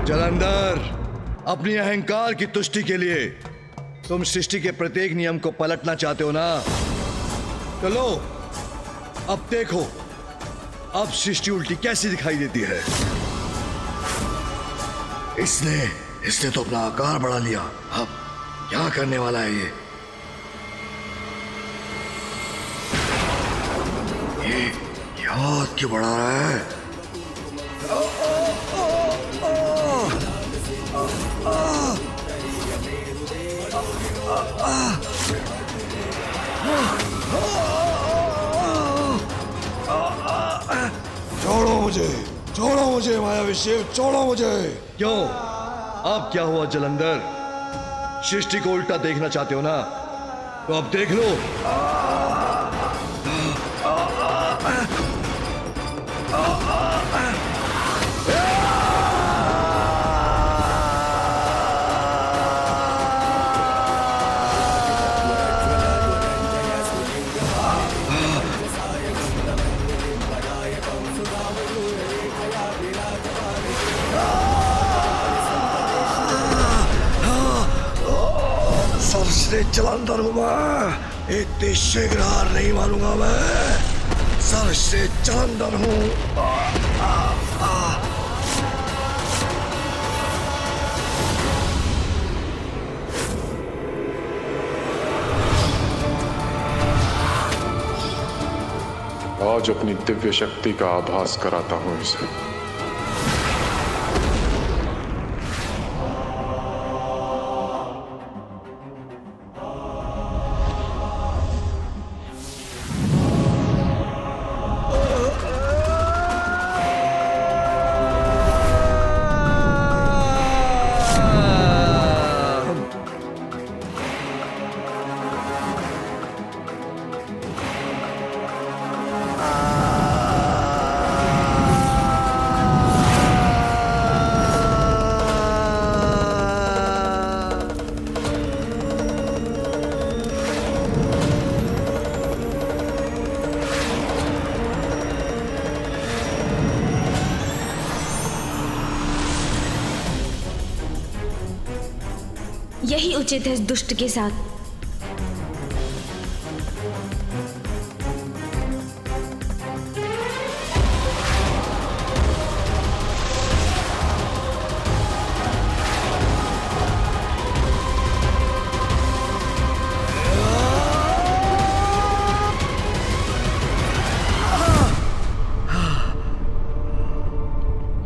जलंधर, अपनी अहंकार की तुष्टि के लिए तुम सृष्टि के प्रत्येक नियम को पलटना चाहते हो ना? चलो अब देखो, अब सृष्टि उल्टी कैसी दिखाई देती है। इसने तो अपना आकार बढ़ा लिया। अब क्या करने वाला है ये हाथ क्यों बढ़ा रहा है? छोड़ो मुझे मायावी शिव, छोड़ो मुझे। क्यों? अब क्या हुआ जलंधर? सृष्टि को उल्टा देखना चाहते हो ना? तो अब देख लो। सबसे जलंधर हूं मैं, इतनी शीघ्र हार नहीं मानूंगा मैं। सबसे जलंधर हूं। आज अपनी दिव्य शक्ति का आभास कराता हूं इसे। यही उचित है इस दुष्ट के साथ।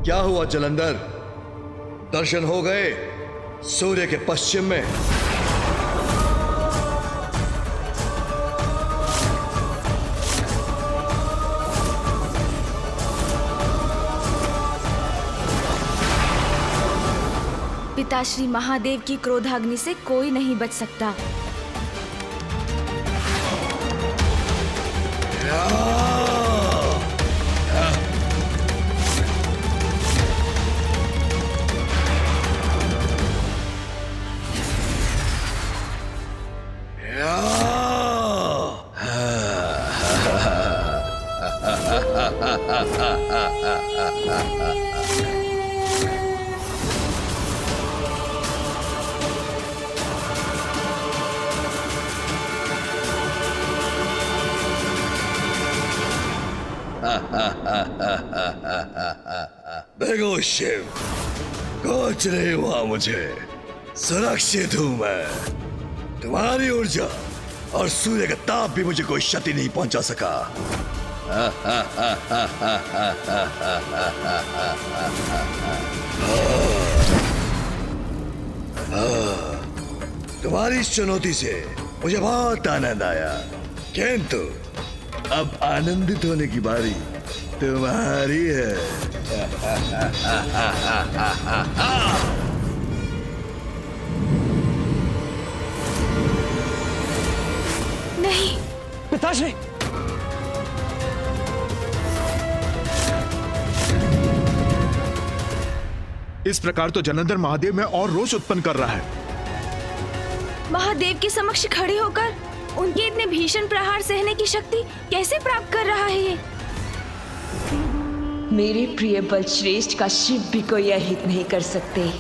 क्या हुआ जलंधर? दर्शन हो गए सूर्य के पश्चिम में? पिताश्री महादेव की क्रोधाग्नि से कोई नहीं बच सकता। देखो शिव, कुछ नहीं हुआ मुझे। सुरक्षित हूं मैं। तुम्हारी ऊर्जा और सूर्य का ताप भी मुझे कोई क्षति नहीं पहुंचा सका। तुम्हारी इस चुनौती से मुझे बहुत आनंद आया, किंतु अब आनंदित होने की बारी तुम्हारी है। नहीं पिताश्री, इस प्रकार तो जलंधर महादेव में और रोष उत्पन्न कर रहा है। महादेव के समक्ष खड़े होकर उनके इतने भीषण प्रहार सहने की शक्ति कैसे प्राप्त कर रहा है ये? मेरे प्रिय बलश्रेष्ठ का शिव भी कोई अहित नहीं कर सकते।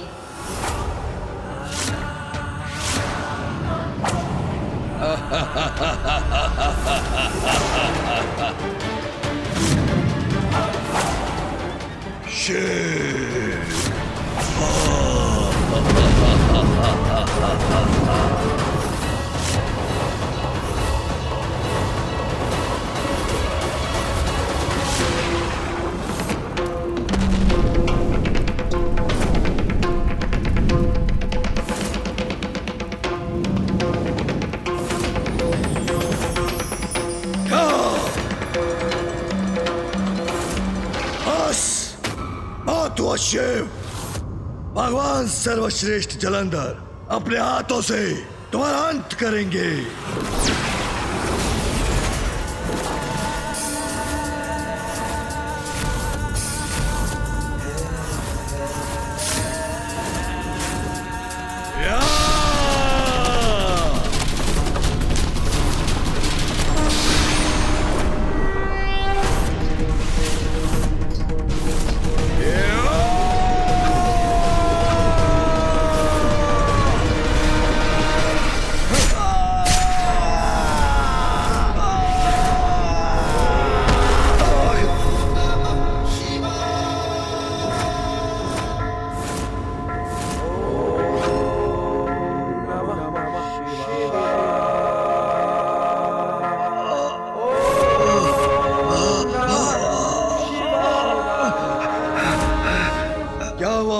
तो शिव, भगवान सर्वश्रेष्ठ जलंधर अपने हाथों से तुम्हारा अंत करेंगे।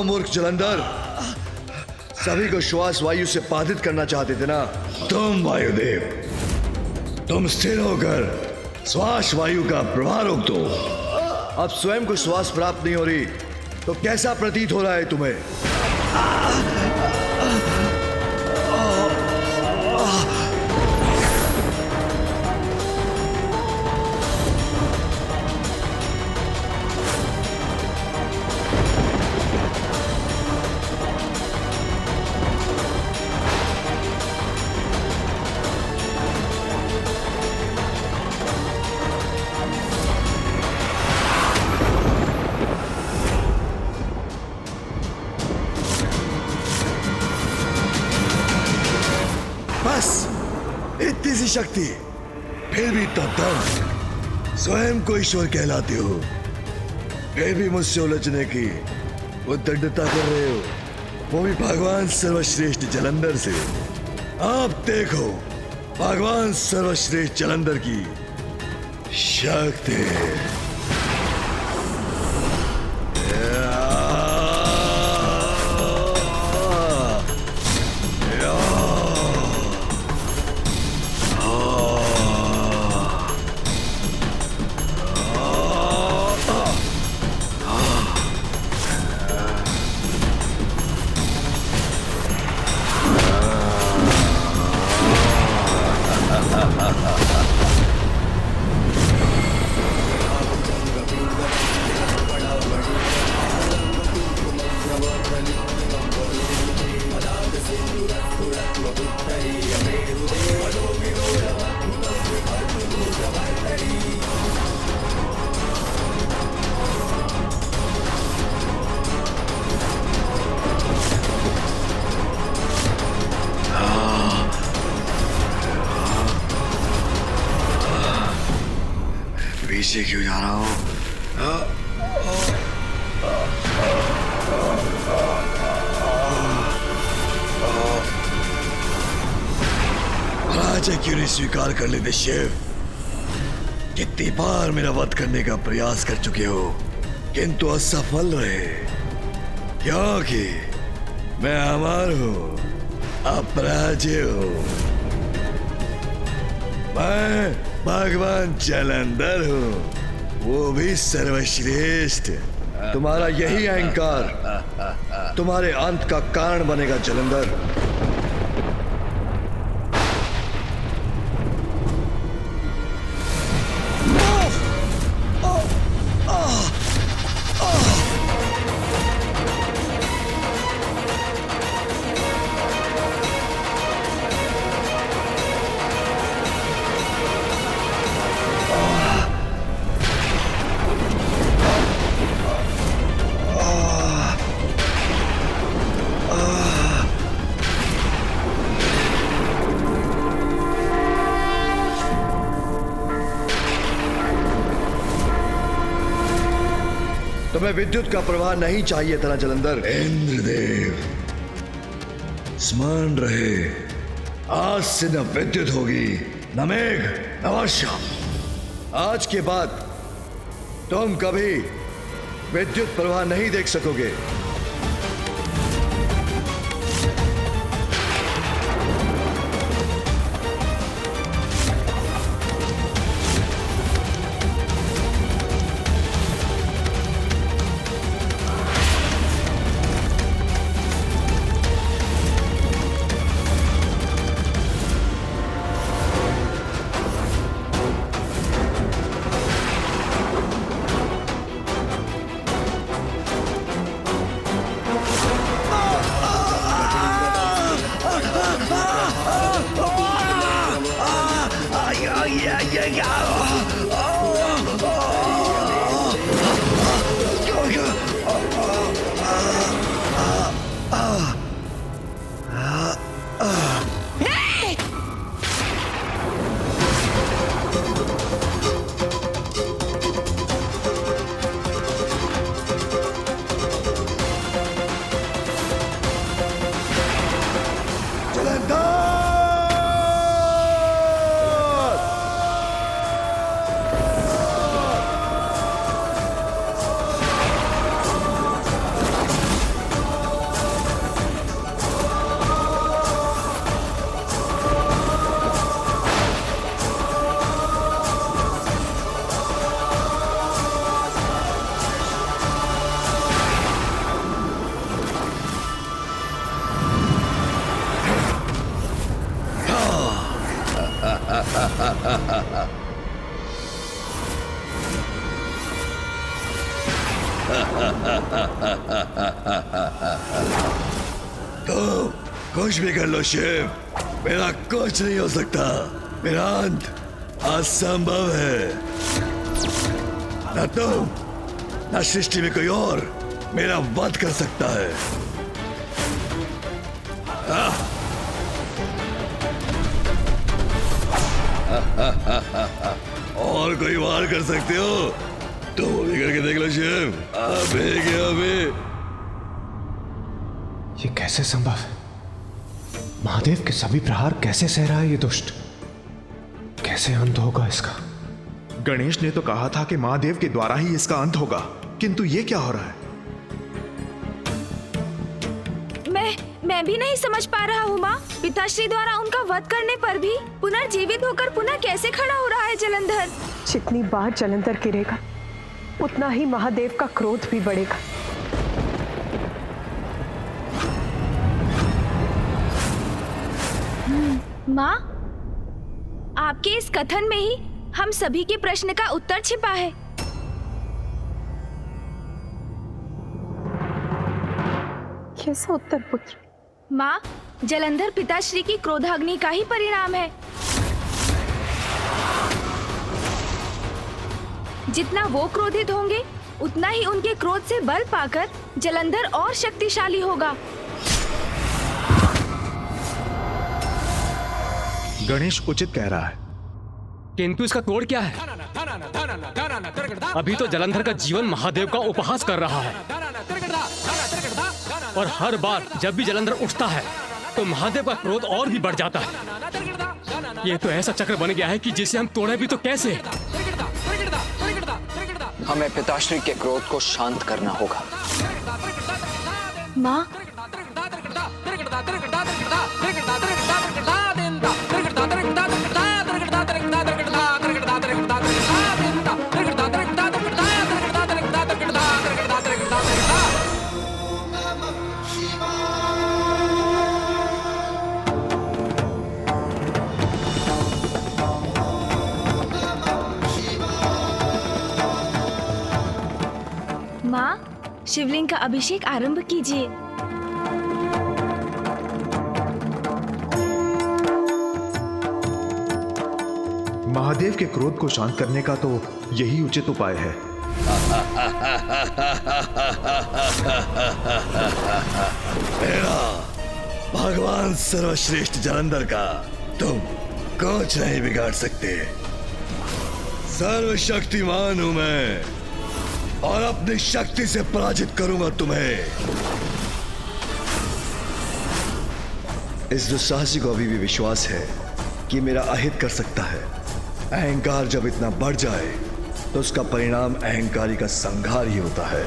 मूर्ख जलंधर, सभी को श्वास वायु से बाधित करना चाहते थे ना तुम वायुदेव। तुम स्थिर होकर श्वास वायु का प्रवाह रोक दो। अब स्वयं को श्वास प्राप्त नहीं हो रही तो कैसा प्रतीत हो रहा है तुम्हें? बस इतनी सी शक्ति, फिर भी तब दम, स्वयं को ईश्वर कहलाते हो, फिर भी मुझसे उलझने की उद्दंडता कर रहे हो, वो भी भगवान सर्वश्रेष्ठ जलंधर से। अब देखो भगवान सर्वश्रेष्ठ जलंधर की शक्ति। पीछे क्यों जा रहा हूं? राजा क्यों नहीं स्वीकार कर लेते शिव? कितनी बार मेरा वध करने का प्रयास कर चुके हो किंतु असफल रहे, क्योंकि मैं अमर हूं, अपराजय हूं। मैं भगवान जलंधर हूं, वो भी सर्वश्रेष्ठ। तुम्हारा यही अहंकार तुम्हारे अंत का कारण बनेगा जलंधर। तुम्हें विद्युत का प्रवाह नहीं चाहिए था ना जलंधर। इंद्रदेव स्मरण रहे, आज से न विद्युत होगी न मेघ न वर्षा। आज के बाद तुम कभी विद्युत प्रवाह नहीं देख सकोगे। तो कुछ भी कर लो शिव, मेरा कुछ नहीं हो सकता। मेरा अंत असंभव है। न तुम न सृष्टि में कोई और मेरा वध कर सकता है। और कोई वार कर सकते हो तो वो भी करके देख लो शिव। अबे ये कैसे संभव है? महादेव के सभी प्रहार कैसे सह रहा है ये दुष्ट? कैसे अंत होगा इसका? गणेश ने तो कहा था कि महादेव के द्वारा ही इसका अंत होगा, किंतु ये क्या हो रहा है? मैं भी नहीं समझ पा रहा हूँ माँ। पिताश्री द्वारा उनका वध करने पर भी पुनर्जीवित होकर पुनः कैसे खड़ा हो रहा है जलंधर? जितनी बार जलंधर गिरेगा उतना ही महादेव का क्रोध भी बढ़ेगा। माँ, आपके इस कथन में ही हम सभी के प्रश्न का उत्तर छिपा है। कैसा उत्तर पुत्र? माँ, जलंधर पिताश्री की क्रोधाग्नि का ही परिणाम है। जितना वो क्रोधित होंगे उतना ही उनके क्रोध से बल पाकर जलंधर और शक्तिशाली होगा। गणेश उचित कह रहा है, किंतु इसका तोड़ क्या है? अभी तो जलंधर का जीवन महादेव का उपहास कर रहा है, और हर बार जब भी जलंधर उठता है तो महादेव का क्रोध और भी बढ़ जाता है। ये तो ऐसा चक्र बन गया है कि जिसे हम तोड़े भी तो कैसे? हमें पिताश्री के क्रोध को शांत करना होगा। माँ, शिवलिंग का अभिषेक आरंभ कीजिए। महादेव के क्रोध को शांत करने का तो यही उचित उपाय है। मेरा भगवान सर्वश्रेष्ठ जलंधर का तुम कुछ नहीं बिगाड़ सकते। सर्वशक्तिमान हूं मैं। और अपनी शक्ति से पराजित करूंगा तुम्हें। इस दुस्साहसी को अभी भी विश्वास है कि मेरा अहित कर सकता है। अहंकार जब इतना बढ़ जाए तो उसका परिणाम अहंकारी का संहार ही होता है।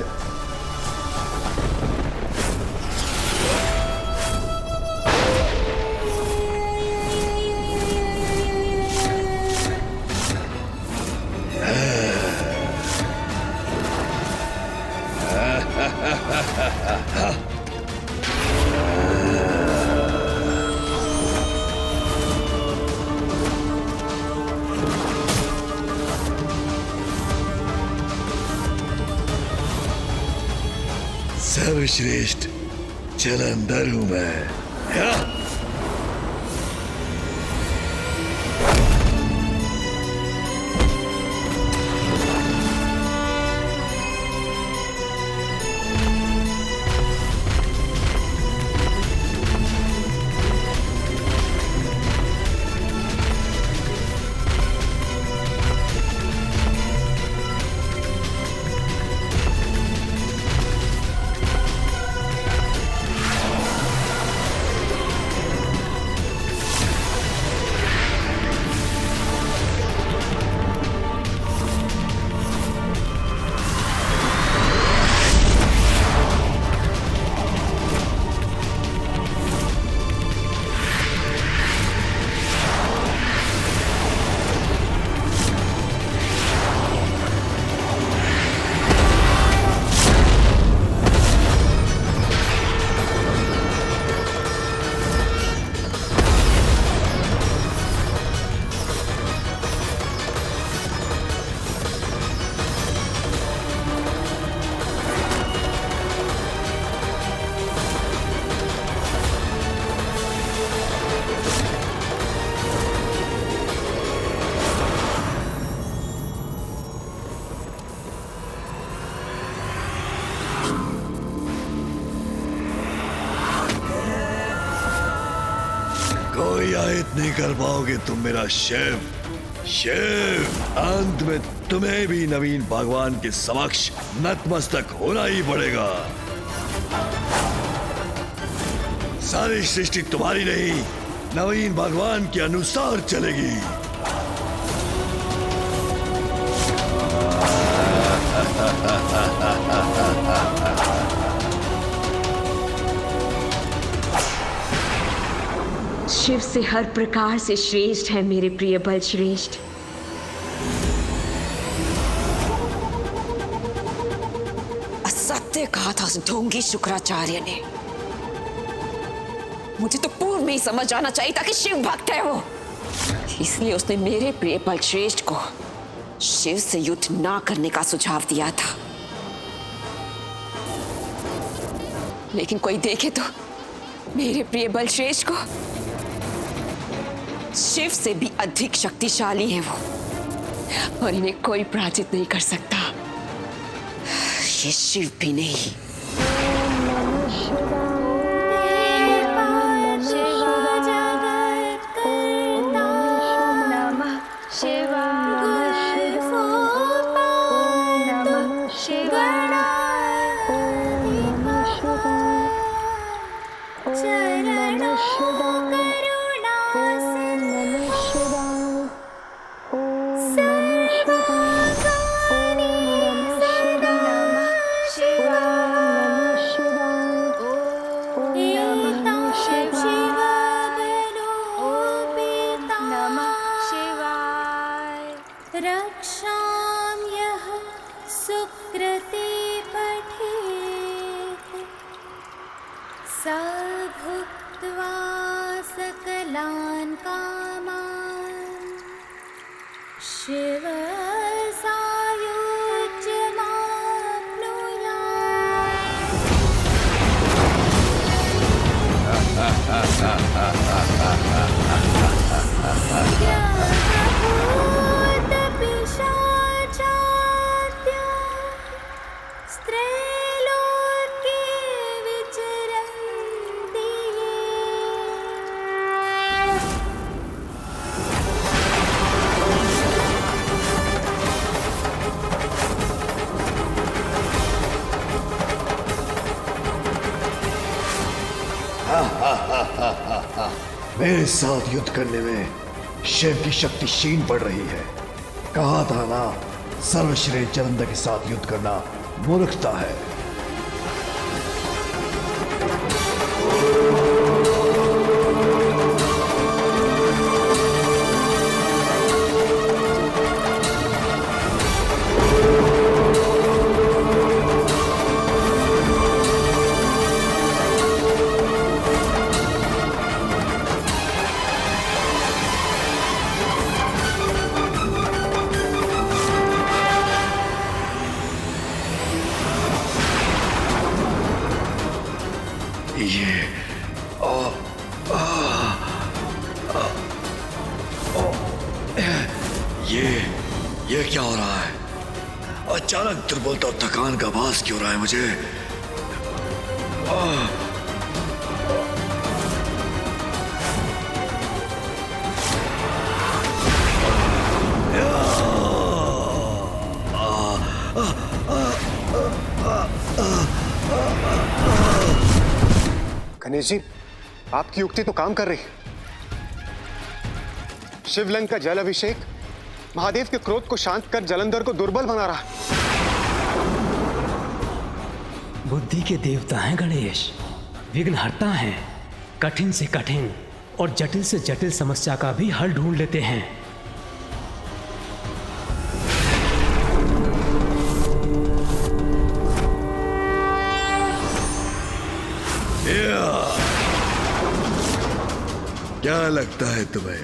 सर्वश्रेष्ठ जलंधर हूं मैं। कोई आयत नहीं कर पाओगे तुम मेरा शिव। अंत में तुम्हें भी नवीन भगवान के समक्ष नतमस्तक होना ही पड़ेगा। सारी सृष्टि तुम्हारी नहीं, नवीन भगवान के अनुसार चलेगी। शिव से हर प्रकार से श्रेष्ठ है मेरे प्रिय बल श्रेष्ठ। असत्य कहा था उस ढोंगी शुक्राचार्य ने। मुझे तो पूर्व में ही समझ आना चाहिए था कि शिव भक्त है वो। इसलिए उसने मेरे प्रिय बल श्रेष्ठ को शिव से युद्ध ना करने का सुझाव दिया था। लेकिन कोई देखे तो मेरे प्रिय बल श्रेष्ठ को शिव से भी अधिक शक्तिशाली है वो, और इन्हें कोई पराजित नहीं कर सकता। ये शिव भी नहीं। रक्षाम्यः सुकृते पठेत् स भुक्त्वा सकलान् कामान् शिव मेरे साथ युद्ध करने में शिव की शक्ति क्षीण पड़ रही है। कहा था ना, सर्वश्रेष्ठ जलंधर के साथ युद्ध करना मूर्खता है। ये क्या हो रहा है? अचानक दुर्बलता और थकान का आभास क्यों रहा है मुझे? गणेश जी, आपकी युक्ति तो काम कर रही। शिवलिंग का जल अभिषेक महादेव के क्रोध को शांत कर जलंधर को दुर्बल बना रहा। बुद्धि के देवता हैं गणेश, विघ्नहर्ता हैं। कठिन से कठिन और जटिल से जटिल समस्या का भी हल ढूंढ लेते हैं। क्या लगता है तुम्हें?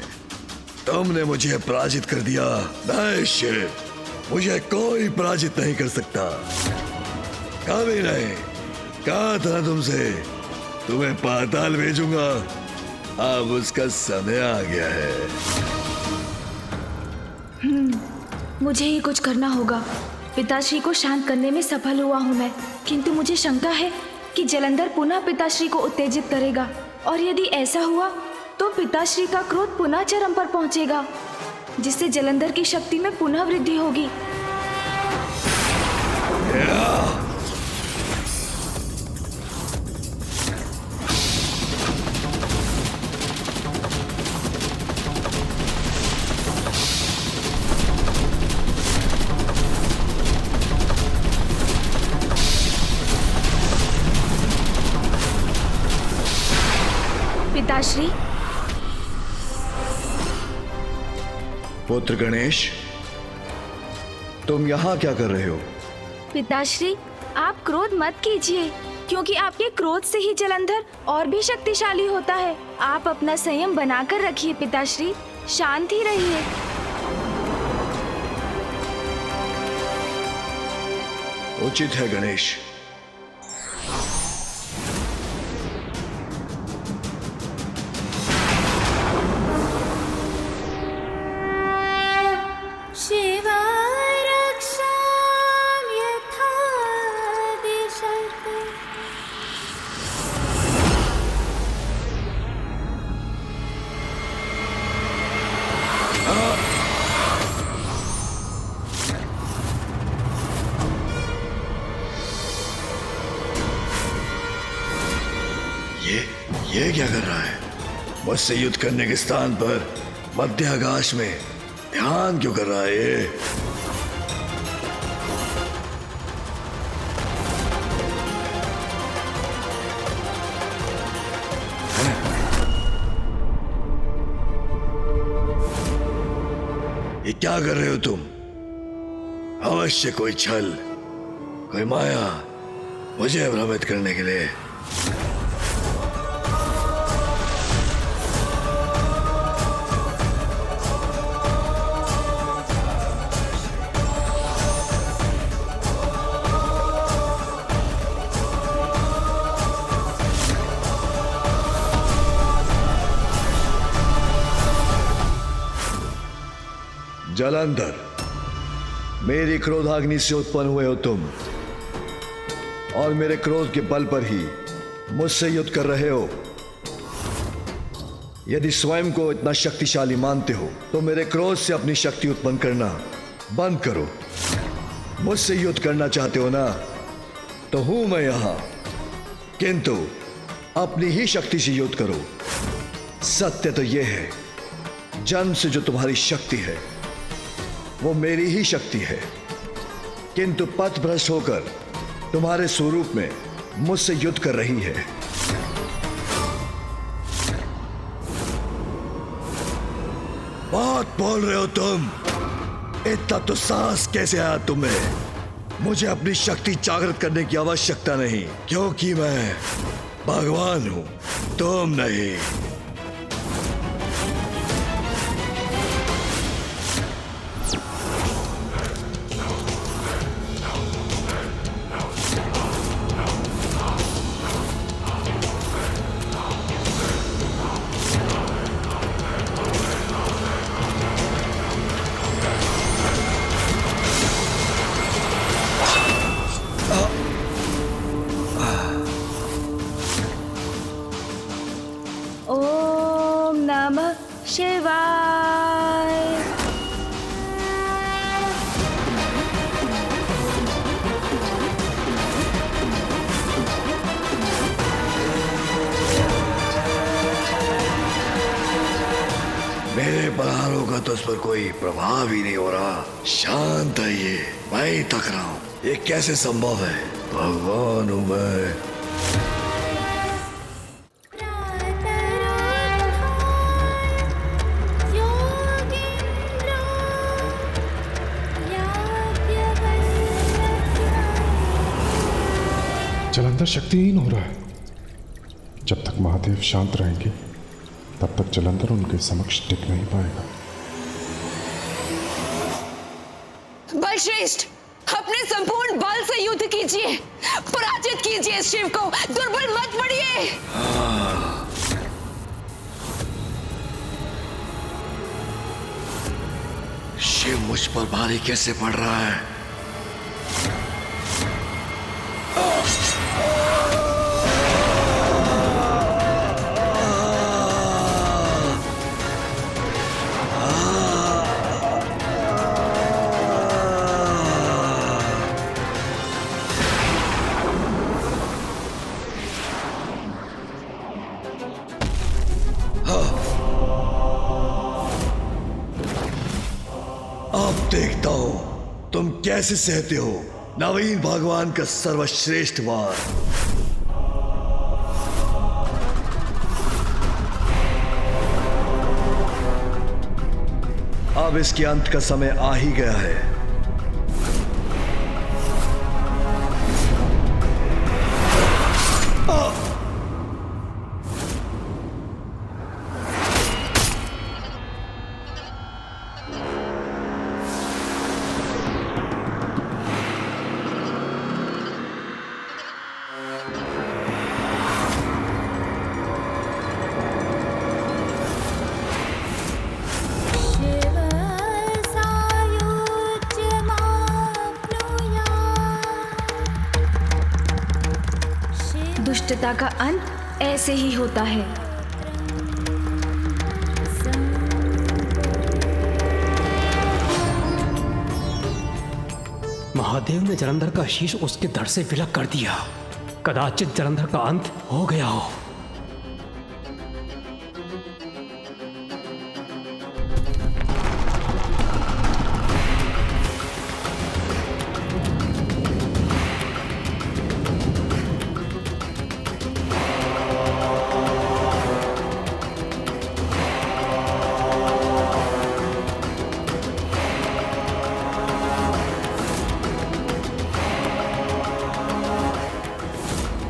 तुमने मुझे पराजित कर दिया? नहीं शिव, मुझे कोई पराजित नहीं कर सकता, कभी नहीं। कहा था तुमसे तुम्हें पाताल भेजूंगा, अब उसका समय आ गया है। मुझे ही कुछ करना होगा। पिताश्री को शांत करने में सफल हुआ हूँ मैं, किंतु मुझे शंका है कि जलंधर पुनः पिताश्री को उत्तेजित करेगा, और यदि ऐसा हुआ तो पिताश्री का क्रोध पुनः चरम पर पहुंचेगा, जिससे जलंधर की शक्ति में पुनः वृद्धि होगी। पिताश्री। पुत्र गणेश, तुम यहाँ क्या कर रहे हो? पिताश्री, आप क्रोध मत कीजिए, क्योंकि आपके क्रोध से ही जलंधर और भी शक्तिशाली होता है। आप अपना संयम बनाकर रखिए पिताश्री, शांत ही रहिए। उचित है गणेश। ये क्या कर रहा है? मुझसे युद्ध करने के स्थान पर मध्य आकाश में ध्यान क्यों कर रहा है ये क्या कर रहे हो तुम? अवश्य कोई छल, कोई माया मुझे भ्रमित करने के लिए। जलंधर, मेरी क्रोधाग्नि से उत्पन्न हुए हो तुम, और मेरे क्रोध के बल पर ही मुझसे युद्ध कर रहे हो। यदि स्वयं को इतना शक्तिशाली मानते हो तो मेरे क्रोध से अपनी शक्ति उत्पन्न करना बंद करो। मुझसे युद्ध करना चाहते हो ना, तो हूं मैं यहां, किंतु अपनी ही शक्ति से युद्ध करो। सत्य तो यह है, जन्म से जो तुम्हारी शक्ति है वो मेरी ही शक्ति है, किंतु पथ भ्रष्ट होकर तुम्हारे स्वरूप में मुझसे युद्ध कर रही है। बहुत बोल रहे हो तुम। इतना तो साहस कैसे आया तुम्हें? मुझे अपनी शक्ति जागृत करने की आवश्यकता नहीं, क्योंकि मैं भगवान हूं, तुम नहीं। ओम नमः शिवाय। मेरे प्रहारों का तो उस पर कोई प्रभाव ही नहीं हो रहा। शांत है ये, मैं ही थक रहा हूं। ये कैसे संभव है? भगवान हूं मैं। जलंधर शक्तिहीन हो रहा है। जब तक महादेव शांत रहेंगे तब तक जलंधर उनके समक्ष टिक नहीं पाएगा। बलश्रेष्ठ, अपने संपूर्ण बल से युद्ध कीजिए, पराजित कीजिए इस शिव को, दुर्बल मत पड़िए। शिव मुझ पर भारी कैसे पड़ रहा है? अब देखता हूं तुम कैसे सहते हो नवीन भगवान का सर्वश्रेष्ठ वार। अब इसके अंत का समय आ ही गया है। दुष्टता का अंत ऐसे ही होता है। महादेव ने जलंधर का शीश उसके धड़ से विलग कर दिया। कदाचित जलंधर का अंत हो गया हो।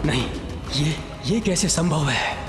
नहीं, ये कैसे संभव है?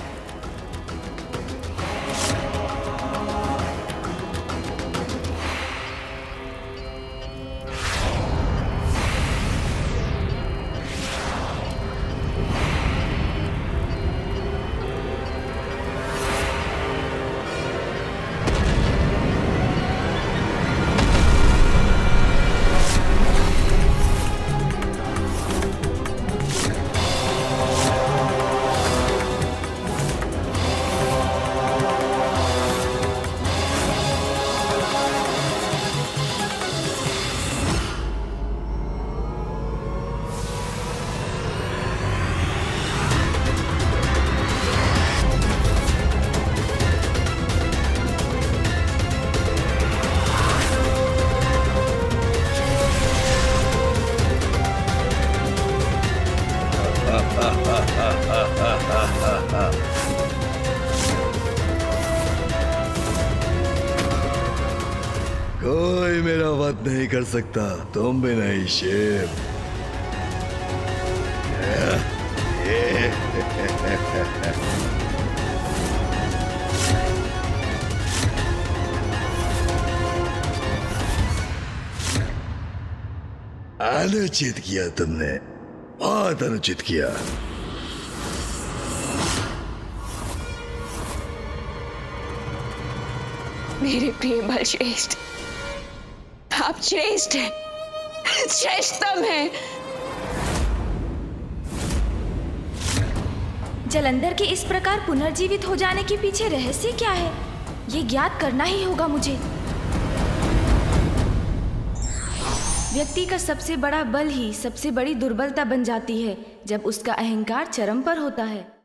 कोई मेरा वध नहीं कर सकता, तुम भी नहीं शेर। अनुचित किया तुमने, बहुत अनुचित किया। मेरे प्रिय बलश्रेष्ठ, आप श्रेष्ठ हैं, श्रेष्ठतम हैं। जलंधर के इस प्रकार पुनर्जीवित हो जाने के पीछे रहस्य क्या है, ये ज्ञात करना ही होगा मुझे। व्यक्ति का सबसे बड़ा बल ही सबसे बड़ी दुर्बलता बन जाती है जब उसका अहंकार चरम पर होता है।